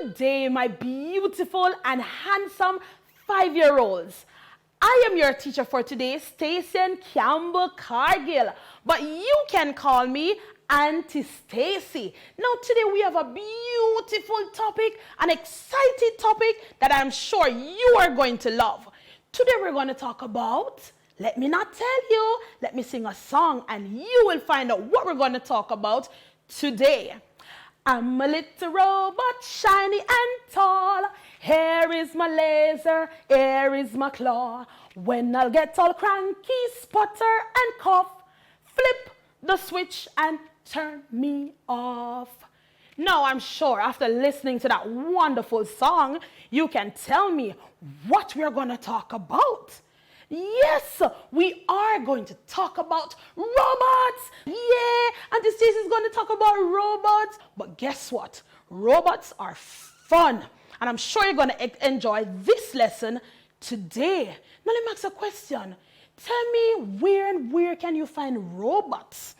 Good day, my beautiful and handsome 5-year-olds. I am your teacher for today, Stacey Campbell Cargill, but you can call me Auntie Stacey. Now today we have a beautiful topic, an exciting topic that I'm sure you are going to love. Today we're going to talk about, let me not tell you, let me sing a song and you will find out what we're going to talk about today. I'm a little robot, shiny and tall. Here is my laser, here is my claw. When I'll get all cranky, sputter and cough, flip the switch and turn me off. Now I'm sure after listening to that wonderful song, you can tell me what we're going to talk about. Yes, we are going to talk about robots. Yeah, Auntie Stacey is going to talk about robots. But guess what? Robots are fun. And I'm sure you're going to enjoy this lesson today. Now let me ask a question. Tell me where can you find robots?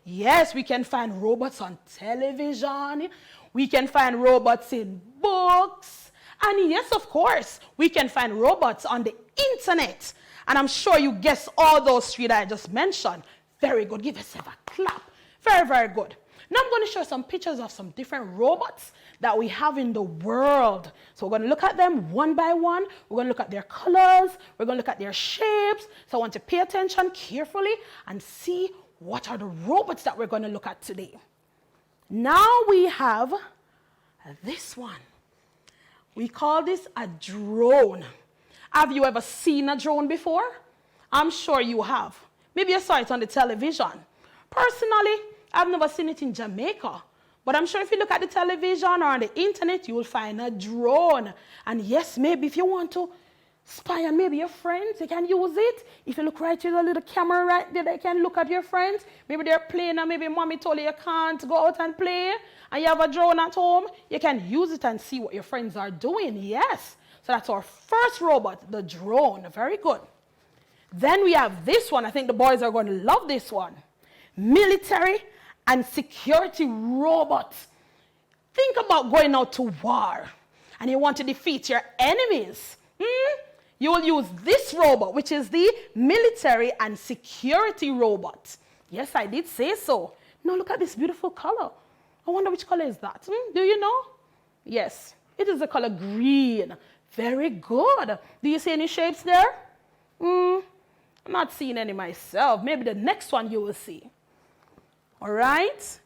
Yes, we can find robots on television. We can find robots in books. And yes, of course, we can find robots on the internet. And I'm sure you guessed all those three that I just mentioned. Very good. Give yourself a clap. Very, very good. Now I'm going to show some pictures of some different robots that we have in the world. So we're going to look at them one by one. We're going to look at their colors. We're going to look at their shapes. So I want to pay attention carefully and see what are the robots that we're going to look at today. Now we have this one. We call this a drone. Have you ever seen a drone before? I'm sure you have. Maybe you saw it on the television. Personally, I've never seen it in Jamaica. But I'm sure if you look at the television or on the internet, you will find a drone. And yes, maybe if you want to spy on maybe your friends, you can use it. If you look right here, a little camera right there, they can look at your friends. Maybe they're playing and maybe mommy told you can't go out and play. And you have a drone at home, you can use it and see what your friends are doing. Yes. So that's our first robot, the drone. Very good. Then we have this one. I think the boys are going to love this one. Military and security robots. Think about going out to war and you want to defeat your enemies. You will use this robot, which is the military and security robot. Yes, I did say so. Now look at this beautiful color. I wonder which color is that. Do you know? Yes, it is the color green. Very good. Do you see any shapes there? I'm not seeing any myself. Maybe the next one you will see. All right.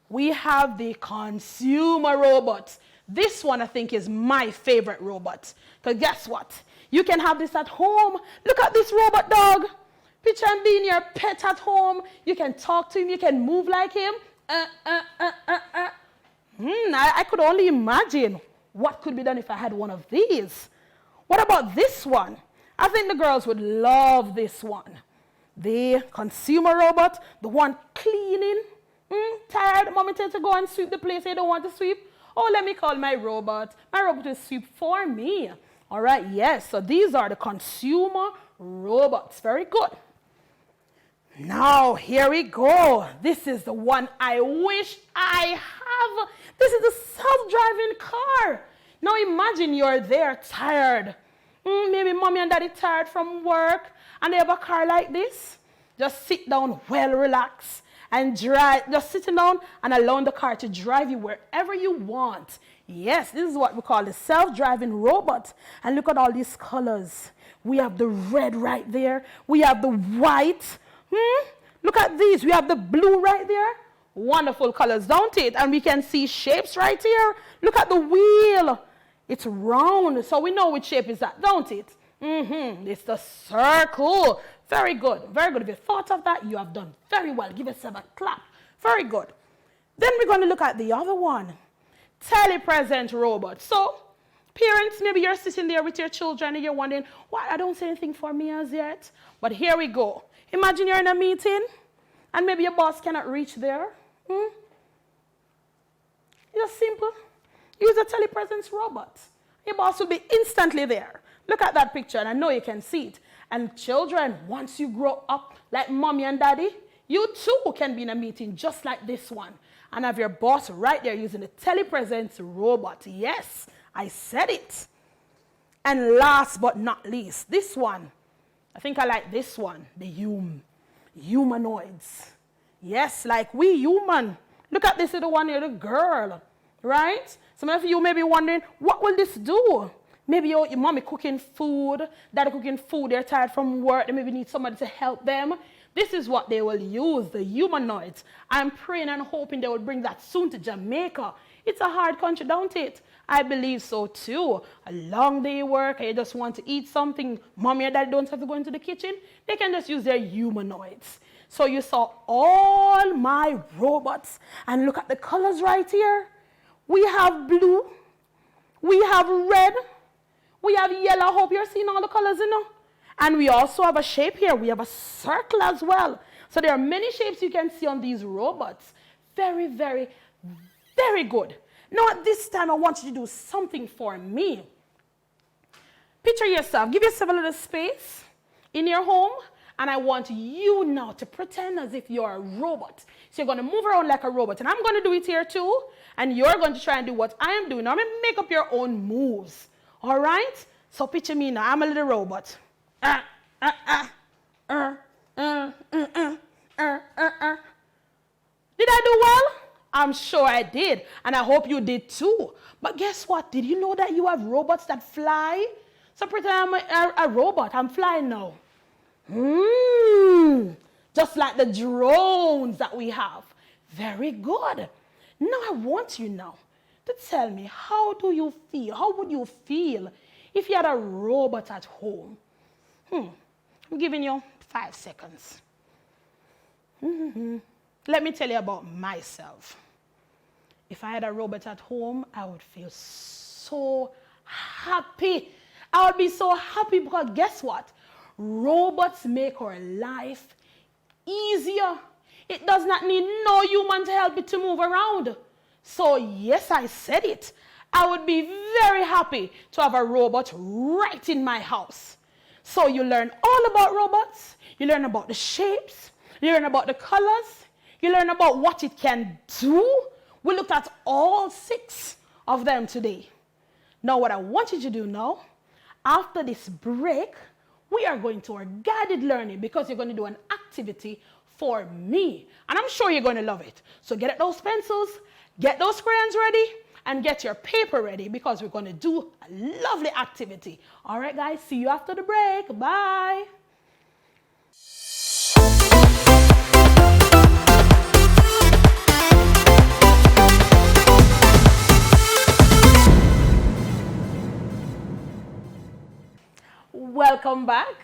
We have the consumer robots. This one I think is my favorite robot. Because guess what? You can have this at home. Look at this robot dog. Picture him being your pet at home. You can talk to him. You can move like him. I could only imagine what could be done if I had one of these. What about this one? I think the girls would love this one. The consumer robot, the one cleaning. Tired, mommy tells to go and sweep the place they don't want to sweep. Oh, let me call my robot. My robot will sweep for me. All right, yes. So these are the consumer robots. Very good. Now, here we go. This is the one I wish I have. This is the self-driving car. Now, imagine you're there tired. Maybe mommy and daddy tired from work and they have a car like this. Just sit down, well relaxed and drive. Just sitting down and allowing the car to drive you wherever you want. Yes, this is what we call the self-driving robot. And look at all these colors. We have the red right there. We have the white. Look at these. We have the blue right there. Wonderful colors, don't it? And we can see shapes right here. Look at the wheel. It's round, so we know which shape is that, don't it? It's the circle. Very good. Very good. If you thought of that, you have done very well. Give yourself a clap. Very good. Then we're going to look at the other one. Telepresent robot. So, parents, maybe you're sitting there with your children and you're wondering, why I don't say anything for me as yet? But here we go. Imagine you're in a meeting and maybe your boss cannot reach there. It's simple. Use a telepresence robot. Your boss will be instantly there. Look at that picture and I know you can see it. And children, once you grow up like mommy and daddy, you too can be in a meeting just like this one. and have your boss right there using the telepresence robot. Yes, I said it. And last but not least, this one. I think I like this one, the humanoids. Yes, like we human. Look at this little one here, the girl, right? Some of you may be wondering, what will this do? Maybe your mommy cooking food, daddy cooking food, they're tired from work, they maybe need somebody to help them. This is what they will use, the humanoids. I'm praying and hoping they will bring that soon to Jamaica. It's a hard country, don't it? I believe so too. A long day work, and you just want to eat something, mommy or daddy don't have to go into the kitchen. They can just use their humanoids. So you saw all my robots, and look at the colors right here. We have blue, we have red, we have yellow. I hope you're seeing all the colors, you know. And we also have a shape here. We have a circle as well. So there are many shapes you can see on these robots. Very, very, very good. Now at this time, I want you to do something for me. Picture yourself. Give yourself a little space in your home. And I want you now to pretend as if you're a robot. So you're going to move around like a robot. And I'm going to do it here too. And you're going to try and do what I am doing. Now I'm going to make up your own moves. All right? So picture me now. I'm a little robot. Did I do well? I'm sure I did. And I hope you did too. But guess what? Did you know that you have robots that fly? So pretend I'm a robot. I'm flying now. Just like the drones that we have. Very good. Now I want you now to tell me, how do you feel? How would you feel if you had a robot at home? I'm giving you 5 seconds. Let me tell you about myself. If I had a robot at home, I would feel so happy. I would be so happy because guess what? Robots make our life easier. It does not need no human to help it to move around. So yes, I said it. I would be very happy to have a robot right in my house. So you learn all about robots. You learn about the shapes. You learn about the colors. You learn about what it can do. We looked at all 6 of them today. Now what I want you to do now, after this break, we are going to our guided learning because you're going to do an activity for me. And I'm sure you're going to love it. So get those pencils, get those crayons ready, and get your paper ready because we're going to do a lovely activity. All right, guys, see you after the break. Bye. Welcome back,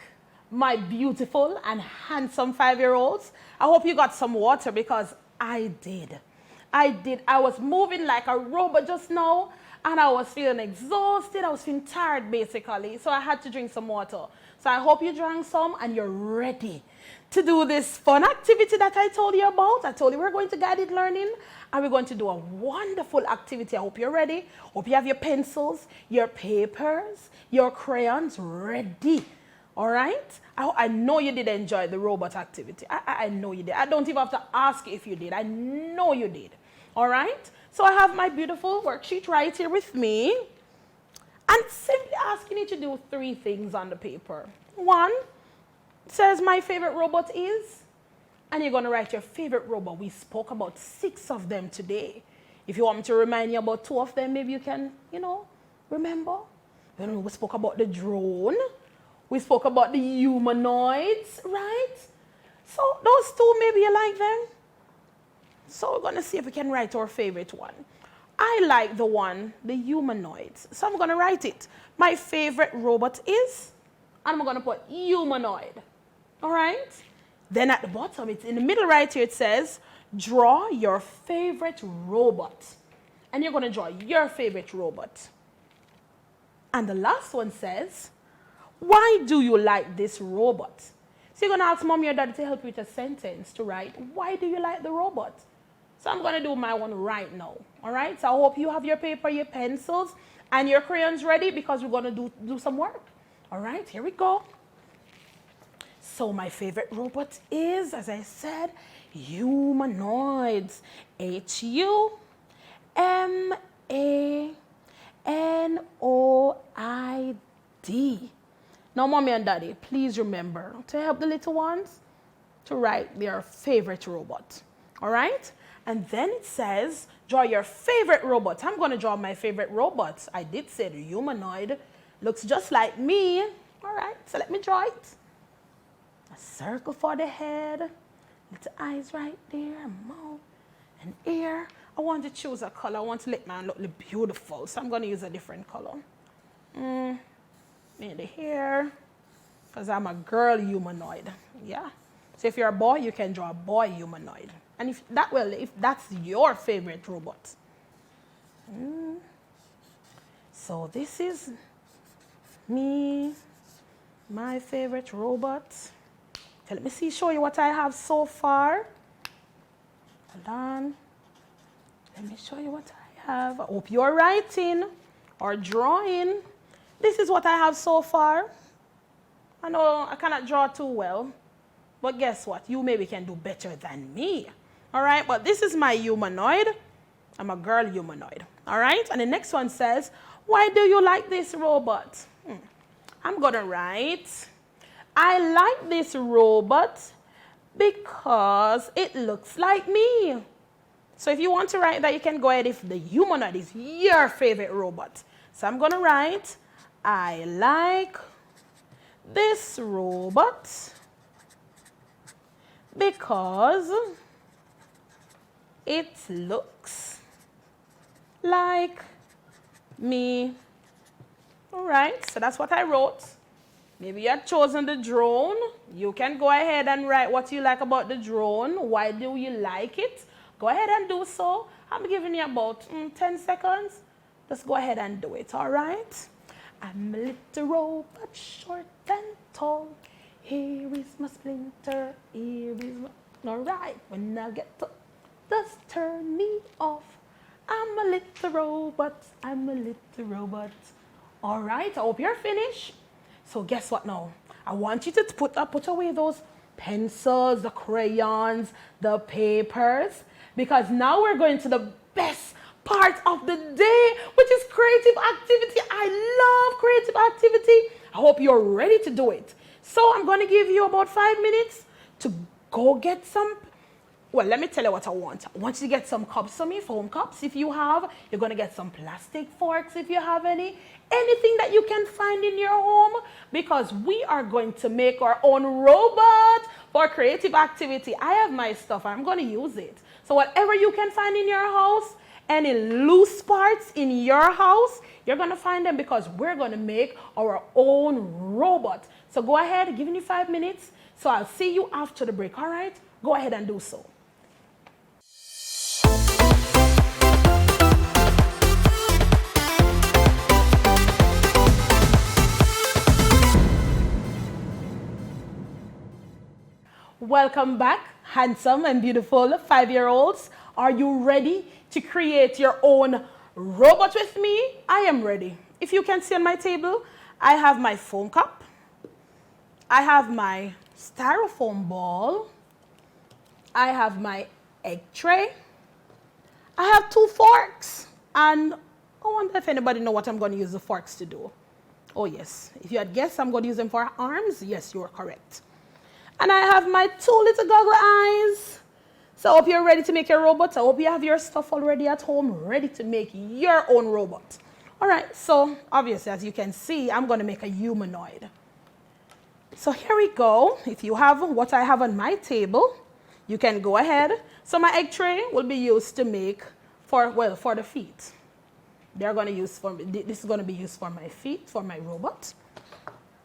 my beautiful and handsome 5-year-olds. I hope you got some water because I did. I was moving like a robot just now, and I was feeling exhausted. I was feeling tired, basically, so I had to drink some water. So I hope you drank some and you're ready to do this fun activity that I told you about. I told you we're going to guided learning, and we're going to do a wonderful activity. I hope you're ready. Hope you have your pencils, your papers, your crayons ready. All right? I know you did enjoy the robot activity. I know you did. I don't even have to ask you if you did. I know you did. All right? So I have my beautiful worksheet right here with me. And simply asking you to do 3 things on the paper. 1, says my favorite robot is, and you're going to write your favorite robot. We spoke about 6 of them today. If you want me to remind you about 2 of them, maybe you can, remember. We spoke about the drone. We spoke about the humanoids, right? So those 2, maybe you like them. So we're going to see if we can write our favorite one. I like the humanoids. So I'm going to write it. My favorite robot is, and I'm going to put humanoid. All right? Then at the bottom, it's in the middle right here, it says, draw your favorite robot. And you're going to draw your favorite robot. And the last one says, why do you like this robot? So you're going to ask mommy or daddy to help you with a sentence to write, why do you like the robot? So I'm going to do my one right now. All right? So I hope you have your paper, your pencils, and your crayons ready because we're going to do some work. All right? Here we go. So my favorite robot is, as I said, Humanoids. Humanoid. Now, mommy and daddy, please remember to help the little ones to write their favorite robot. All right? And then it says, draw your favorite robot. I'm going to draw my favorite robot. I did say the humanoid. Looks just like me. All right, so let me draw it. A circle for the head. Little eyes right there, mouth and ear. I want to choose a color. I want to make mine look beautiful. So I'm going to use a different color. Maybe hair, because I'm a girl humanoid. Yeah. So if you're a boy, you can draw a boy humanoid. And if that's your favorite robot. So this is me, my favorite robot. So let me show you what I have so far. Hold on. Let me show you what I have. I hope you're writing or drawing. This is what I have so far. I know I cannot draw too well, but guess what? You maybe can do better than me. All right, but this is my humanoid. I'm a girl humanoid. All right, and the next one says, why do you like this robot? I'm gonna write, I like this robot because it looks like me. So if you want to write that, you can go ahead if the humanoid is your favorite robot. So I'm gonna write, I like this robot because it looks like me. All right, so that's what I wrote. Maybe you had chosen the drone. You can go ahead and write what you like about the drone. Why do you like it? Go ahead and do so. I'm giving you about 10 seconds. Just go ahead and do it, all right? I'm a little robot, short and tall. Here is my splinter, here is my... All right, when I get to... Just turn me off. I'm a little robot, I'm a little robot. All right, I hope you're finished. So guess what now? I want you to put away those pencils, the crayons, the papers, because now we're going to the best part of the day, which is creative activity. I love creative activity. I hope you're ready to do it. So I'm going to give you about 5 minutes to go get some. Well, let me tell you what I want. I want you to get some cups for me, foam cups if you have. You're going to get some plastic forks if you have any. Anything that you can find in your home, because we are going to make our own robot for creative activity. I have my stuff. I'm going to use it. So whatever you can find in your house, any loose parts in your house, you're going to find them, because we're going to make our own robot. So go ahead, giving you 5 minutes. So I'll see you after the break, all right? Go ahead and do so. Welcome back, handsome and beautiful 5-year-olds. Are you ready to create your own robot with me? I am ready. If you can see on my table, I have my foam cup. I have my styrofoam ball. I have my egg tray. I have 2 forks. And I wonder if anybody knows what I'm going to use the forks to do. Oh yes, if you had guessed I'm going to use them for arms, yes, you are correct. And I have my 2 little goggle eyes. So I hope you're ready to make your robot. I hope you have your stuff already at home, ready to make your own robot. All right, so obviously, as you can see, I'm going to make a humanoid. So here we go. If you have what I have on my table, you can go ahead. So my egg tray will be used to make for the feet. They're going to use this is going to be used for my feet, for my robot.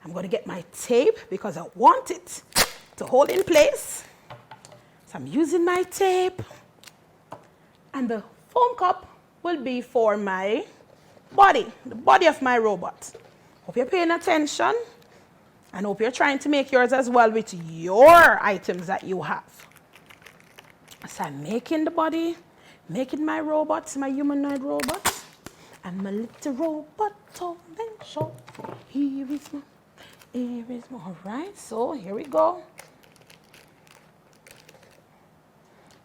I'm going to get my tape because I want it to hold in place. So I'm using my tape. And the foam cup will be for my body, the body of my robot. Hope you're paying attention. And hope you're trying to make yours as well with your items that you have. So I'm making the body, making my robots, my humanoid robots. I'm a little robot, tall and short. Here is my, all right, so here we go.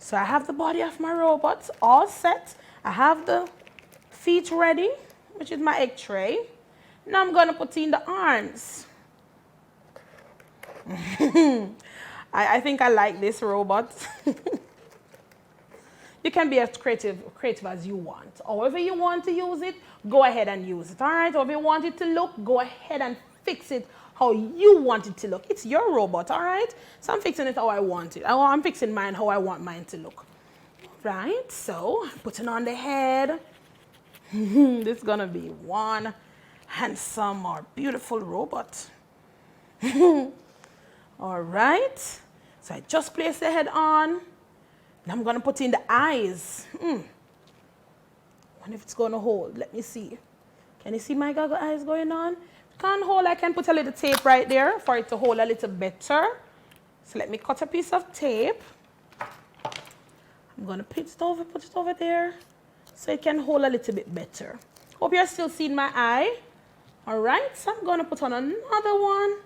So I have the body of my robot all set. I have the feet ready, which is my egg tray. Now I'm going to put in the arms. I think I like this robot. You can be as creative as you want. However you want to use it, go ahead and use it, all right? However you want it to look, go ahead and fix it how you want it to look. It's your robot, all right? So I'm fixing it how I want it. I'm fixing mine how I want mine to look. Right, so putting on the head. This is gonna be one handsome or beautiful robot. All right, so I just placed the head on. Now I'm gonna put in the eyes. Wonder if it's gonna hold. Let me see. Can you see my goggle eyes going on? Can't hold, I can put a little tape right there for it to hold a little better. So let me cut a piece of tape. I'm gonna put it over there so it can hold a little bit better. Hope you're still seeing my eye. All right, so I'm gonna put on another one.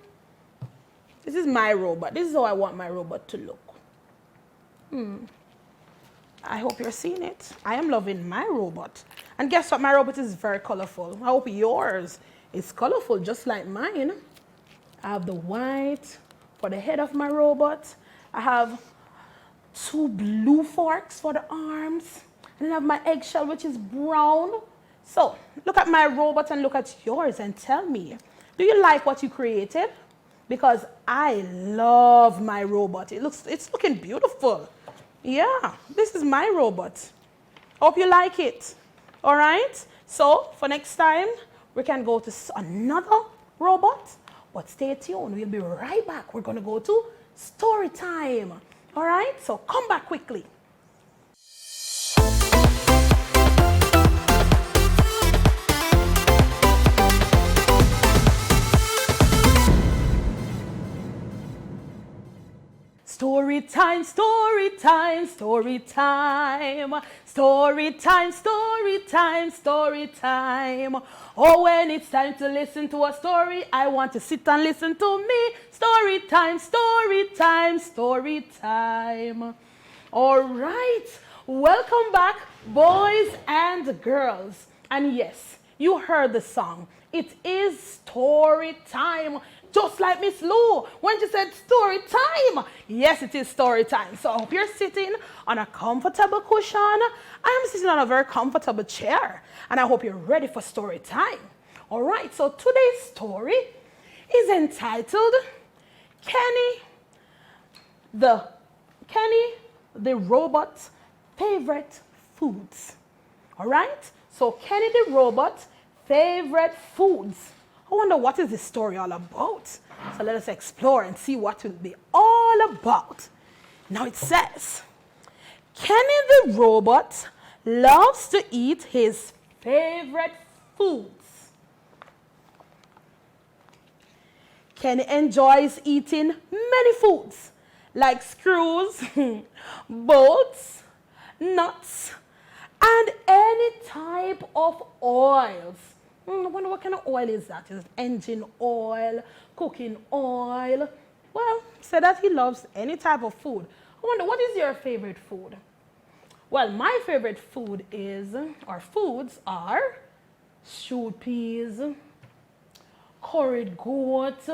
This is my robot. This is how I want my robot to look. I hope you're seeing it. I am loving my robot. And guess what? My robot is very colorful. I hope yours is colorful just like mine. I have the white for the head of my robot. I have 2 blue forks for the arms. And then I have my eggshell, which is brown. So look at my robot and look at yours and tell me, do you like what you created? Because I love my robot. It's looking beautiful. Yeah, this is my robot. Hope you like it. All right? So for next time, we can go to another robot. But stay tuned. We'll be right back. We're going to go to story time. All right? So come back quickly. Story time, story time, story time. Story time, story time, story time. Oh, when it's time to listen to a story, I want to sit and listen to me. Story time, story time, story time. All right, welcome back, boys and girls. And yes, you heard the song. It is story time. Just like Miss Lou when she said story time. Yes, it is story time. So I hope you're sitting on a comfortable cushion. I am sitting on a very comfortable chair. And I hope you're ready for story time. All right, so today's story is entitled Kenny the Robot's Favorite Foods. All right, so Kenny the Robot's Favorite Foods. I wonder what is this story all about. So let us explore and see what it will be all about. Now it says, Kenny the Robot loves to eat his favorite foods. Kenny enjoys eating many foods like screws, bolts, nuts, and any type of oils. I wonder what kind of oil is that? Is it engine oil, cooking oil? Well, say that he loves any type of food. I wonder, what is your favorite food? Well, my favorite food is, or foods are, stewed peas, curried goat.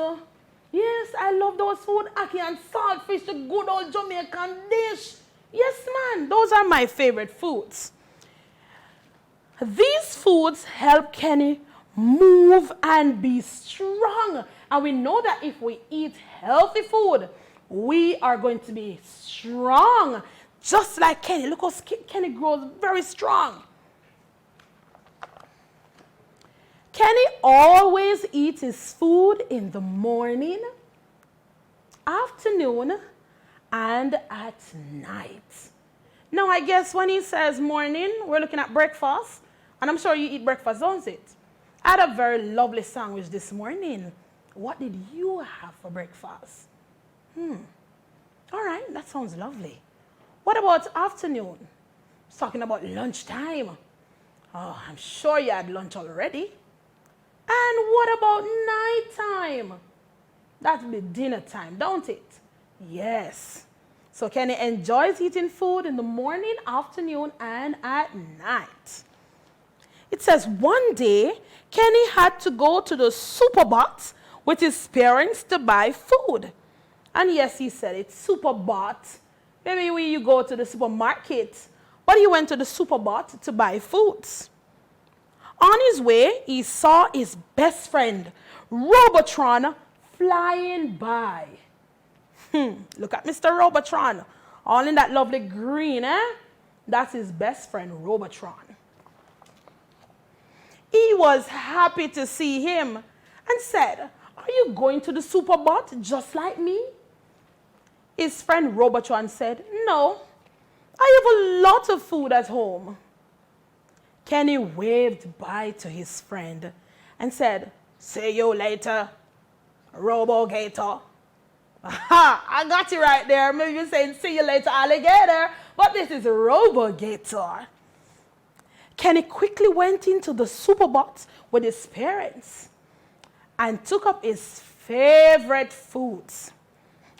Yes, I love those food. Ackee and saltfish, the good old Jamaican dish. Yes, man, those are my favorite foods. These foods help Kenny move and be strong. And we know that if we eat healthy food, we are going to be strong. Just like Kenny. Look how Kenny grows very strong. Kenny always eats his food in the morning, afternoon, and at night. Now, I guess when he says morning, we're looking at breakfast. And I'm sure you eat breakfast, don't it? I had a very lovely sandwich this morning. What did you have for breakfast? All right, that sounds lovely. What about afternoon? It's talking about lunchtime. Oh, I'm sure you had lunch already. And what about nighttime? That'd be dinner time, don't it? Yes. So Kenny enjoys eating food in the morning, afternoon, and at night. It says one day, Kenny had to go to the superbox with his parents to buy food. And yes, he said it's superbox. Maybe when you go to the supermarket, but he went to the superbox to buy foods. On his way, he saw his best friend, Robotron, flying by. Look at Mr. Robotron, all in that lovely green, eh? That's his best friend, Robotron. He was happy to see him and said, "Are you going to the superbot just like me?" His friend Robotron said, "No, I have a lot of food at home." Kenny waved bye to his friend and said, "See you later, Robogator." Aha, I got you right there. Maybe you're saying, "See you later, alligator," but this is Robogator. Kenny quickly went into the superbox with his parents and took up his favorite foods,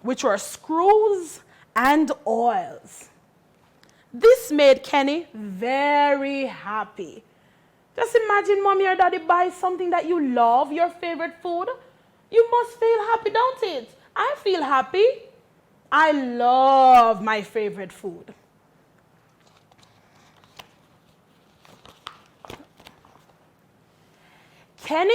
which were screws and oils. This made Kenny very happy. Just imagine mommy or daddy buy something that you love, your favorite food. You must feel happy, don't it? I feel happy. I love my favorite food. Kenny,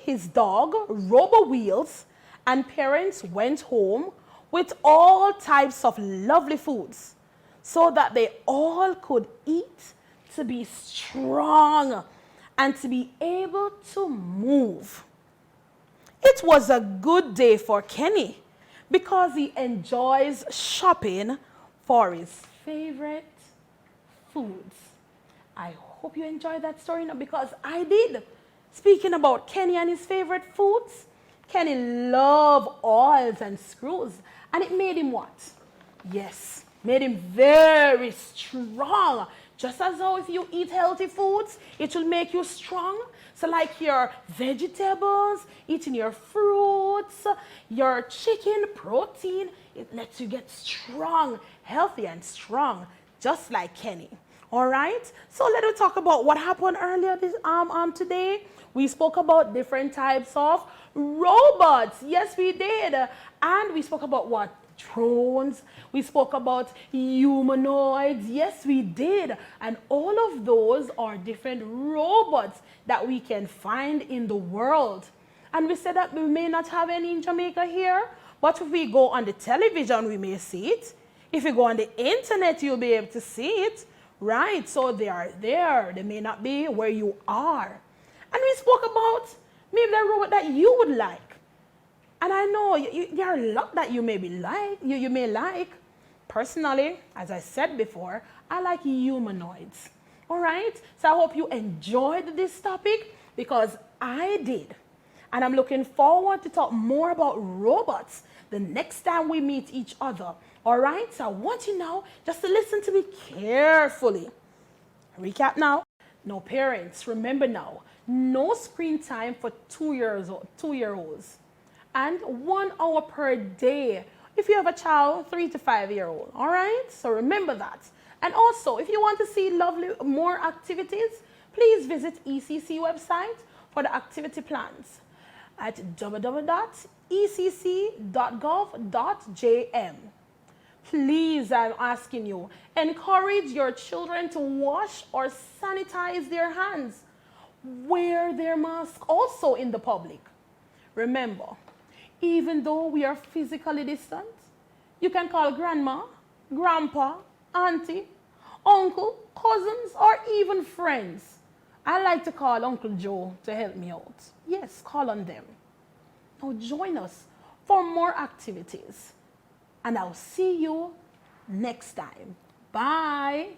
his dog, Robo Wheels, and parents went home with all types of lovely foods so that they all could eat to be strong and to be able to move. It was a good day for Kenny because he enjoys shopping for his favorite foods. I hope you enjoyed that story now because I did. Speaking about Kenny and his favorite foods, Kenny loved oils and screws, and it made him what? Yes, made him very strong. Just as how if you eat healthy foods, it will make you strong. So like your vegetables, eating your fruits, your chicken, protein, it lets you get strong, healthy and strong, just like Kenny. All right, so let us talk about what happened earlier today. We spoke about different types of robots. Yes, we did. And we spoke about what? Drones. We spoke about humanoids. Yes, we did. And all of those are different robots that we can find in the world. And we said that we may not have any in Jamaica here, but if we go on the television, we may see it. If you go on the internet, you'll be able to see it. Right, so they are there. They may not be where you are. And we spoke about maybe the robot that you would like. And I know there are a lot that you may like. Personally, as I said before, I like humanoids. All right, so I hope you enjoyed this topic because I did. And I'm looking forward to talk more about robots the next time we meet each other. All right, so I want you now just to listen to me carefully. Recap now. No parents, remember now, no screen time for 2-year-olds. And 1 hour per day if you have a child, 3 to 5-year-old. All right, so remember that. And also, if you want to see more activities, please visit ECC website for the activity plans at www.ecc.gov.jm. Please, I'm asking you, encourage your children to wash or sanitize their hands. Wear their mask also in the public. Remember, even though we are physically distant, you can call grandma, grandpa, auntie, uncle, cousins, or even friends. I like to call Uncle Joe to help me out. Yes, call on them. Now join us for more activities. And I'll see you next time. Bye.